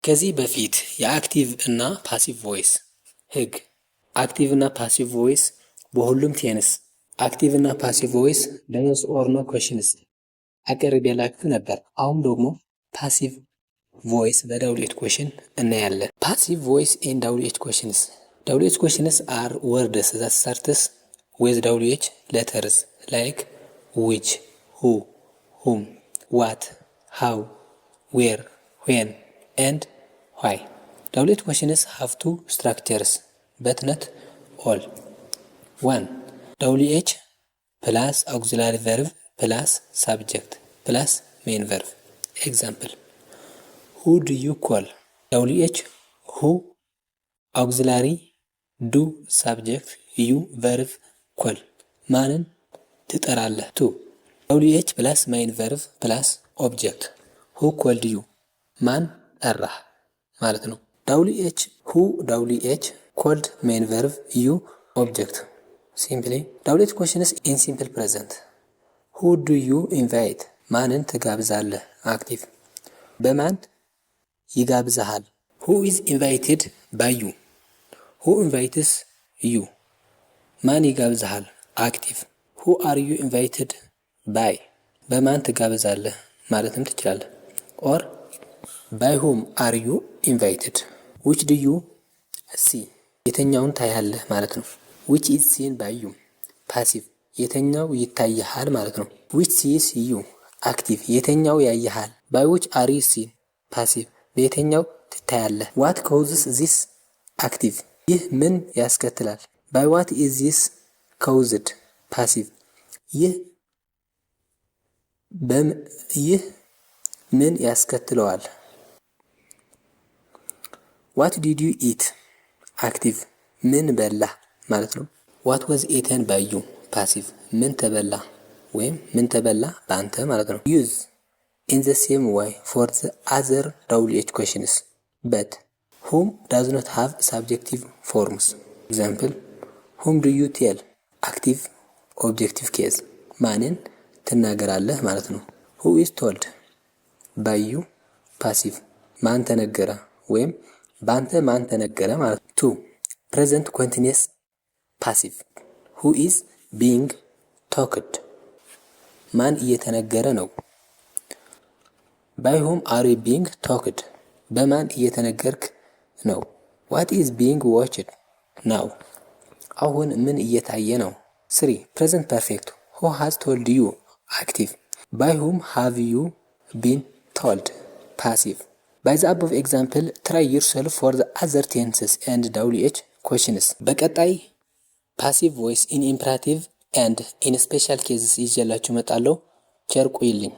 ከዚህ በፊት የአክቲቭ እና ፓሲቭ ቮይስ ህግ አክቲቭ እና ፓሲቭ ቮይስ በሁሉም ቴንስ አክቲቭ እና ፓሲቭ ቮይስ ለየስ ኦር ኖ ኩዌስችንስ አቅርቤላችሁ ነበር። አሁን ደግሞ ፓሲቭ ቮይስ በዳብሊው ኩዌስችን እናያለን። ፓሲቭ ቮይስ ኢን ዳብሊው ኩዌስችንስ ዳብሊው ኩዌስችንስ አር ወርድስ that starts with WH letters like which, who, whom, what, how, where, when and why. Double questions have two structures, but not all. 1. WH plus auxiliary verb plus subject plus main verb. Example: who do you call? WH who, auxiliary do, subject you, verb call. ማንን ትጠራለህ? 2. WH plus main verb plus object. who called you? ማን ጠራህ ማለት ነው። WH who, WH called, main verb you, object. Simply WH questions in simple present. who do you invite? ማንን ትጋብዛለህ? active. በማን ይጋብዛሃል? who is invited by you? who invites you? ማን ይጋብዛሃል? active. who are you invited by? በማን ትጋብዛለህ ማለትም ትችላለህ። or by whom are you invited? which do you see? የተኛውን ታያለህ ማለት ነው። which is seen by you? passive. የተኛው ይታይሃል ማለት ነው። which sees you? active. የተኛው ያይሃል። by which are you seen? passive. በየተኛው ትታያለህ። what causes this? active. ይህ ምን ያስከትላል? by what is this caused? passive. ይህ ምን ያስከትለዋል? what did you eat? active. ምን በላህ ማለት ነው። what was eaten by you? passive. ምን ተበላ ወይም ምን ተበላ በአንተ ማለት ነው። use in the same way for the other WH questions, but whom does not have subjective forms. example: whom do you tell? active objective case. ማንን ትናገራለህ ማለት ነው። who is told by you? passive. ማን ተነገረ ወይም ባንተ ማን ተነገረ ማለት ነው። 2. present continuous passive. who is being talked? ማን እየተነገረ ነው። by whom are you being talked? በማን እየተነገርክ ነው። what is being watched now? አሁን ምን እየታየ ነው። 3. present perfect. who has told you? active. by whom have you been told? passive. by the above example try yourself for the other tenses and WH questions. በቀጣይ passive voice in imperative and in special cases ይዤላችሁ እመጣለሁ። ቸር ቆዩልኝ።